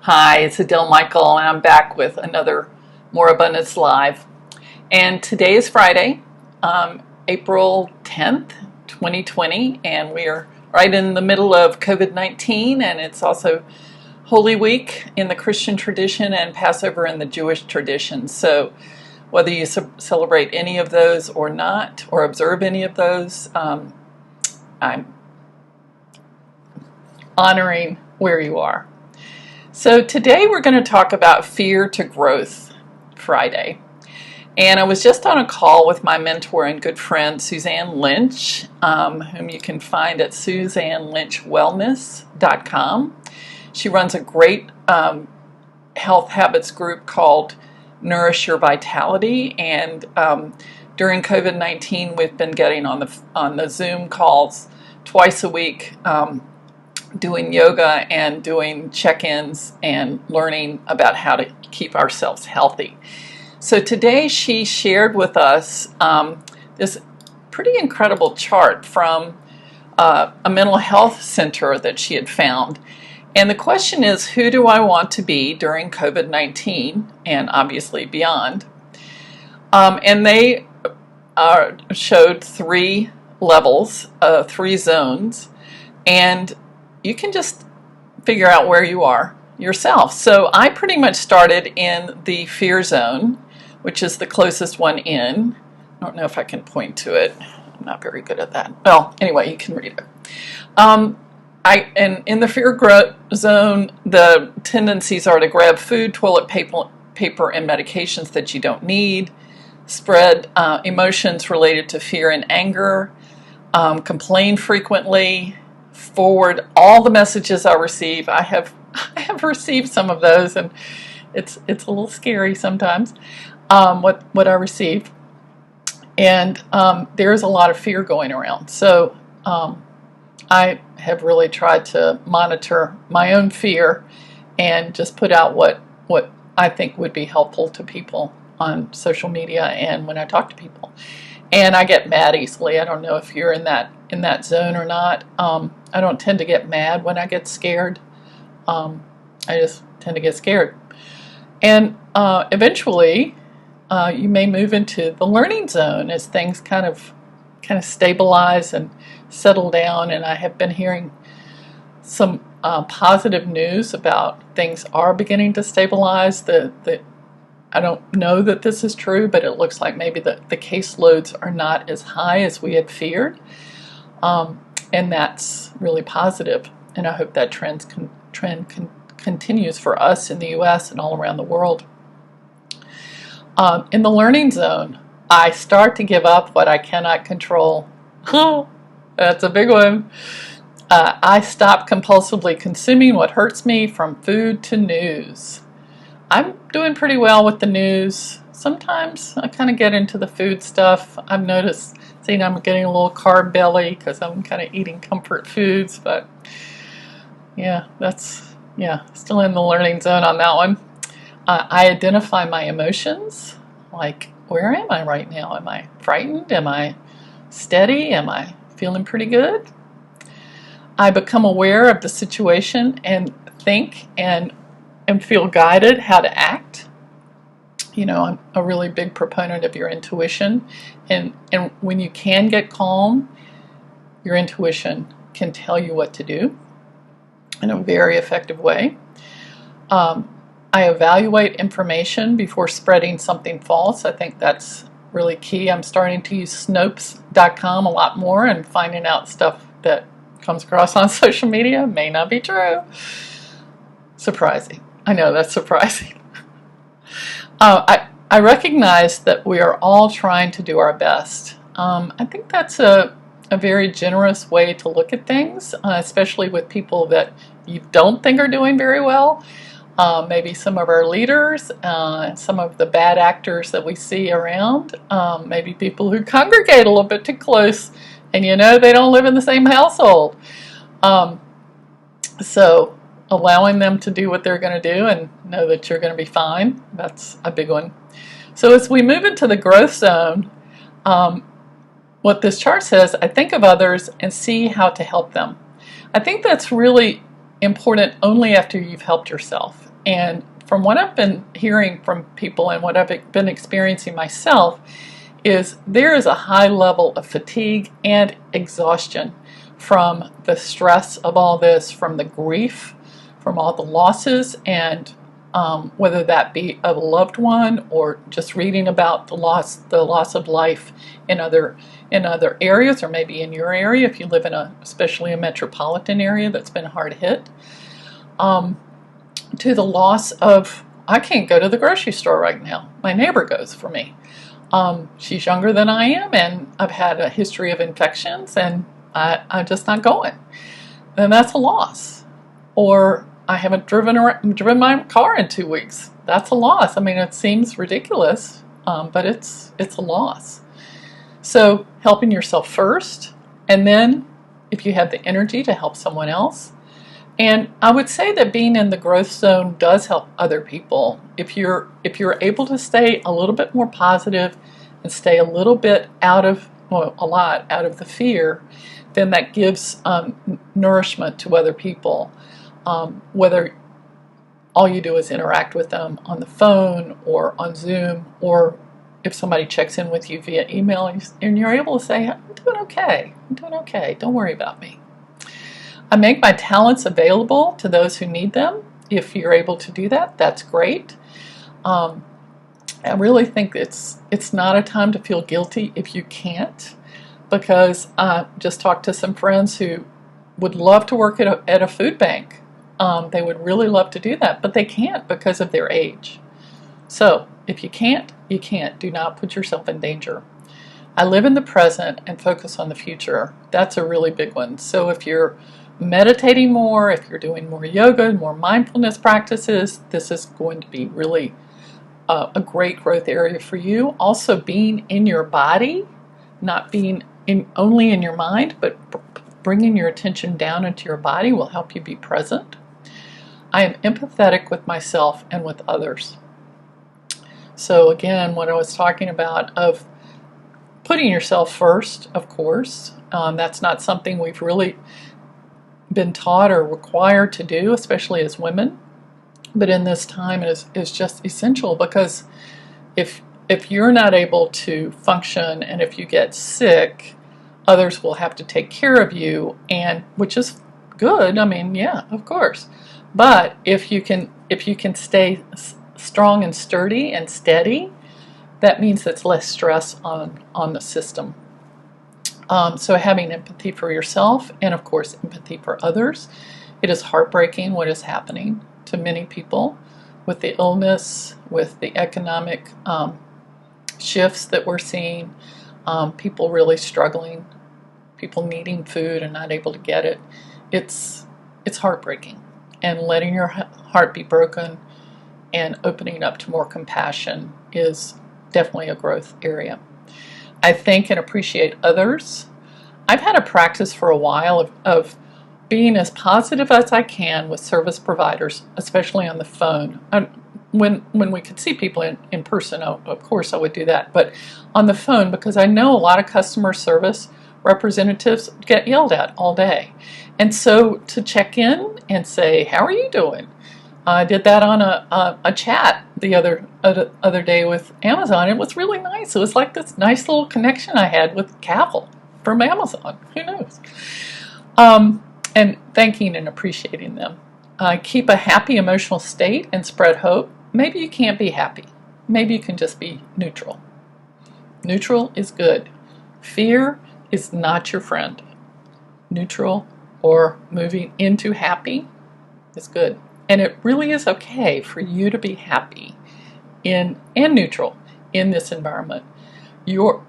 Hi, it's Adele Michael, and I'm back with another More Abundance Live. And today is Friday, April 10th, 2020, and we are right in the middle of COVID-19, and it's also Holy Week in the Christian tradition and Passover in the Jewish tradition. So whether you celebrate any of those or not, or observe any of those, I'm honoring where you are. So today we're going to talk about Fear to Growth Friday. And I was just on a call with my mentor and good friend, Suzanne Lynch, whom you can find at SuzanneLynchWellness.com. She runs a great health habits group called Nourish Your Vitality. And during COVID-19, we've been getting on the Zoom calls twice a week, doing yoga and doing check-ins and learning about how to keep ourselves healthy. So today she shared with us this pretty incredible chart from a mental health center that she had found. And the question is, who do I want to be during COVID-19 and obviously beyond? And they showed three levels, three zones, and you can just figure out where you are yourself. So I pretty much started in the fear zone, which is the closest one in. I don't know if I can point to it. I'm not very good at that. Well, anyway, you can read it. And in the fear zone, the tendencies are to grab food, toilet paper, and medications that you don't need, spread emotions related to fear and anger, complain frequently, forward all the messages I receive. I have received some of those, and it's a little scary sometimes what I receive. And there's a lot of fear going around. So I have really tried to monitor my own fear and just put out what I think would be helpful to people on social media and when I talk to people. And I get mad easily. I don't know if you're in that zone or not. I don't tend to get mad when I get scared. I just tend to get scared. And eventually, you may move into the learning zone as things kind of stabilize and settle down. And I have been hearing some positive news about things are beginning to stabilize. I don't know that this is true, but it looks like maybe the caseloads are not as high as we had feared. And that's really positive. And I hope that trend continues for us in the U.S. and all around the world. In the learning zone, I start to give up what I cannot control. That's a big one. I stop compulsively consuming what hurts me, from food to news. I'm doing pretty well with the news. Sometimes I kind of get into the food stuff. I've noticed, I'm getting a little carb belly because I'm kind of eating comfort foods. But yeah, still in the learning zone on that one. I identify my emotions. Like, where am I right now? Am I frightened? Am I steady? Am I feeling pretty good? I become aware of the situation and think and feel guided how to act. I'm a really big proponent of your intuition. And when you can get calm, your intuition can tell you what to do in a very effective way. I evaluate information before spreading something false. I think that's really key. I'm starting to use Snopes.com a lot more and finding out stuff that comes across on social media may not be true. Surprising. I know that's surprising. I recognize that we are all trying to do our best. I think that's a very generous way to look at things, especially with people that you don't think are doing very well. Maybe some of our leaders, some of the bad actors that we see around, maybe people who congregate a little bit too close and they don't live in the same household. So allowing them to do what they're going to do and know that you're going to be fine, that's a big one. So as we move into the growth zone, what this chart says, I think of others and see how to help them. I think that's really important only after you've helped yourself. And from what I've been hearing from people and what I've been experiencing myself, is there is a high level of fatigue and exhaustion from the stress of all this, from the grief, from all the losses, and whether that be of a loved one or just reading about the loss of life in other areas, or maybe in your area if you live in especially a metropolitan area that's been hard hit, to the loss of, I can't go to the grocery store right now. My neighbor goes for me. She's younger than I am, and I've had a history of infections, and I'm just not going. And that's a loss. Or I haven't driven my car in 2 weeks. That's a loss. I mean, it seems ridiculous, but it's a loss. So helping yourself first, and then if you have the energy to help someone else. And I would say that being in the growth zone does help other people. If you're able to stay a little bit more positive and stay a little bit a lot out of the fear, then that gives nourishment to other people. Whether all you do is interact with them on the phone or on Zoom, or if somebody checks in with you via email and you're able to say, I'm doing okay, don't worry about me. I make my talents available to those who need them. If you're able to do that, that's great. I really think it's not a time to feel guilty if you can't, because I just talked to some friends who would love to work at a food bank. They would really love to do that, but they can't because of their age. So if you can't, you can't. Do not put yourself in danger. I live in the present and focus on the future. That's a really big one. So if you're meditating more, if you're doing more yoga, more mindfulness practices, this is going to be really a great growth area for you. Also, being in your body, not being only in your mind, but bringing your attention down into your body will help you be present. I am empathetic with myself and with others. So again, what I was talking about of putting yourself first, of course, that's not something we've really been taught or required to do, especially as women. But in this time, it is just essential, because if you're not able to function and if you get sick, others will have to take care of you, and which is good. I mean, yeah, of course. But if you can stay strong and sturdy and steady, that means it's less stress on the system. So having empathy for yourself and, of course, empathy for others. It is heartbreaking what is happening to many people with the illness, with the economic shifts that we're seeing, people really struggling, people needing food and not able to get it. It's heartbreaking. And letting your heart be broken and opening up to more compassion is definitely a growth area. I thank and appreciate others. I've had a practice for a while of being as positive as I can with service providers, especially on the phone. When we could see people in person, of course I would do that, but on the phone, because I know a lot of customer service representatives get yelled at all day. And so to check in and say, how are you doing? I did that on a chat the other day with Amazon. It was really nice. It was like this nice little connection I had with Cavill from Amazon. Who knows? And thanking and appreciating them. Keep a happy emotional state and spread hope. Maybe you can't be happy. Maybe you can just be neutral. Neutral is good. Fear is not your friend. Neutral or moving into happy is good. And it really is okay for you to be happy and neutral in this environment. You're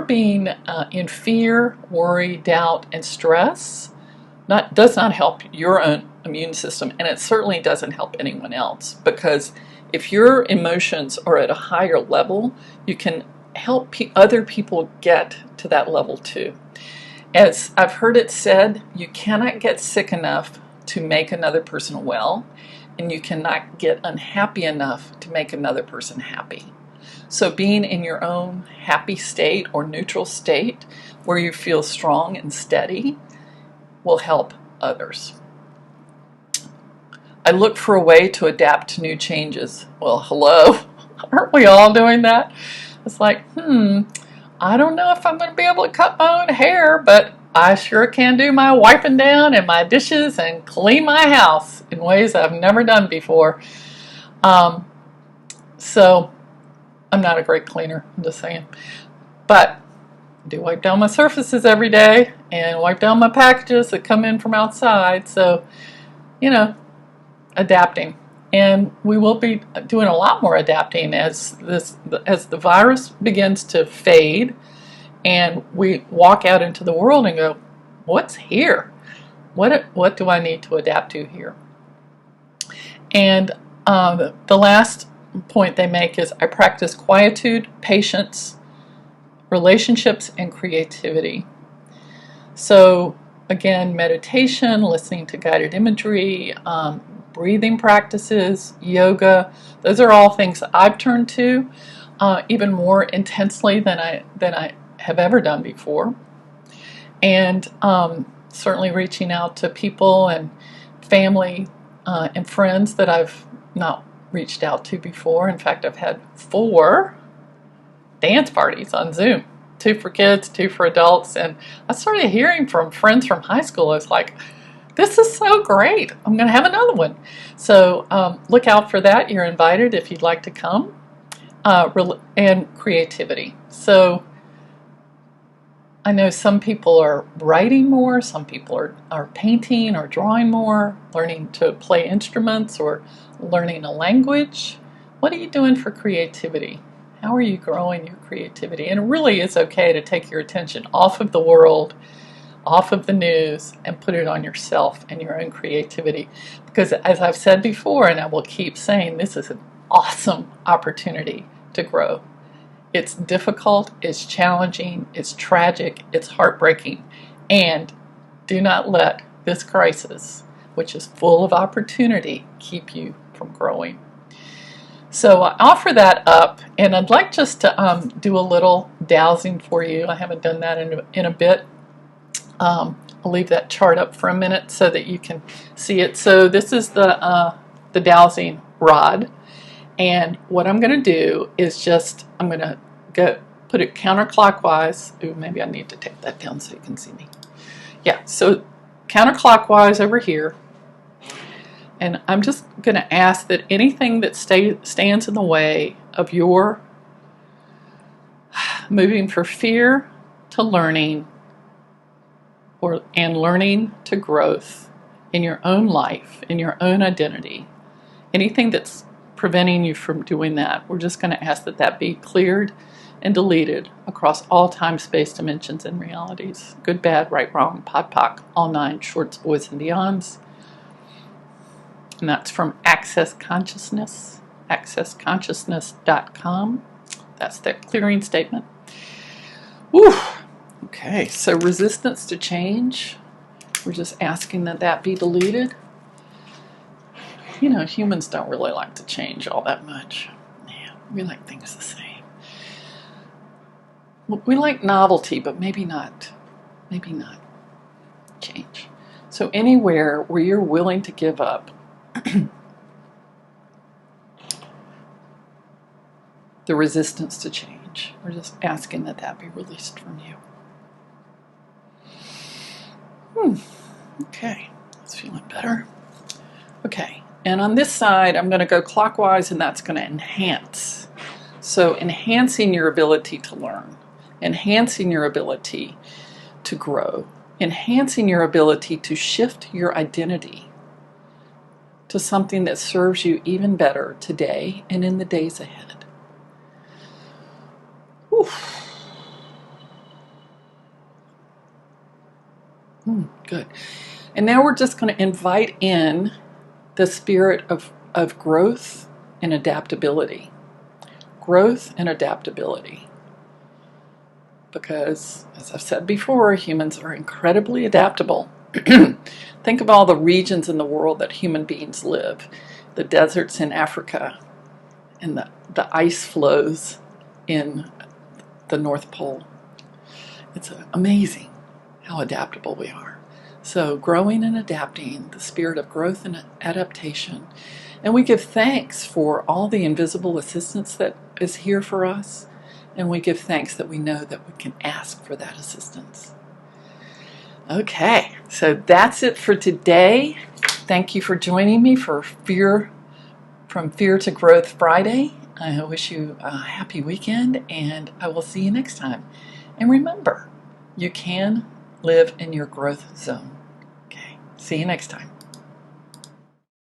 being in fear, worry, doubt, and stress does not help your own immune system, and it certainly doesn't help anyone else, because if your emotions are at a higher level, you can help other people get to that level too. As I've heard it said, you cannot get sick enough to make another person well, and you cannot get unhappy enough to make another person happy. So being in your own happy state or neutral state where you feel strong and steady will help others. I look for a way to adapt to new changes. Well, hello, aren't we all doing that? It's like, I don't know if I'm going to be able to cut my own hair, but I sure can do my wiping down and my dishes and clean my house in ways I've never done before. So I'm not a great cleaner, I'm just saying. But I do wipe down my surfaces every day and wipe down my packages that come in from outside. So, adapting. And we will be doing a lot more adapting as the virus begins to fade and we walk out into the world and go, what's here? What do I need to adapt to here? And the last point they make is I practice quietude, patience, relationships, and creativity. So again, meditation, listening to guided imagery, breathing practices, yoga, those are all things I've turned to even more intensely than I have ever done before. And certainly reaching out to people and family and friends that I've not reached out to before. In fact, I've had 4 dance parties on Zoom, 2 for kids, 2 for adults. And I started hearing from friends from high school. I was like, this is so great. I'm going to have another one. So look out for that. You're invited if you'd like to come. And creativity. So I know some people are writing more, some people are painting or drawing more, learning to play instruments or learning a language. What are you doing for creativity? How are you growing your creativity? And it really is okay to take your attention off of the world, off of the news, and put it on yourself and your own creativity. Because as I've said before, and I will keep saying, this is an awesome opportunity to grow. It's difficult, it's challenging, it's tragic, it's heartbreaking. And do not let this crisis, which is full of opportunity, keep you from growing. So I offer that up, and I'd like just to do a little dowsing for you. I haven't done that in a bit. I'll leave that chart up for a minute so that you can see it. So this is the dowsing rod. And what I'm going to do is I'm going to go put it counterclockwise. Ooh, maybe I need to take that down so you can see me. Yeah, so counterclockwise over here. And I'm just going to ask that anything that stands in the way of your moving from fear to learning and learning to growth in your own life, in your own identity, anything that's preventing you from doing that, we're just going to ask that be cleared and deleted across all time, space, dimensions, and realities. Good, bad, right, wrong, pod, poc, all 9, shorts, boys, and beyonds. And that's from Access Consciousness, accessconsciousness.com. That's their clearing statement. Whew. Okay, so resistance to change. We're just asking that be deleted. Humans don't really like to change all that much. Yeah, we like things the same. We like novelty, but maybe not change. So anywhere where you're willing to give up the resistance to change, we're just asking that be released from you. Okay, that's feeling better. Okay. And on this side, I'm going to go clockwise, and that's going to enhance. So enhancing your ability to learn, enhancing your ability to grow, enhancing your ability to shift your identity to something that serves you even better today and in the days ahead. Good. And now we're just going to invite in the spirit of growth and adaptability. Growth and adaptability. Because, as I've said before, humans are incredibly adaptable. Think of all the regions in the world that human beings live. The deserts in Africa and the ice flows in the North Pole. It's amazing how adaptable we are. So growing and adapting, the spirit of growth and adaptation. And we give thanks for all the invisible assistance that is here for us. And we give thanks that we know that we can ask for that assistance. Okay, so that's it for today. Thank you for joining me for From Fear to Growth Friday. I wish you a happy weekend, and I will see you next time. And remember, you can live in your growth zone. Okay, see you next time.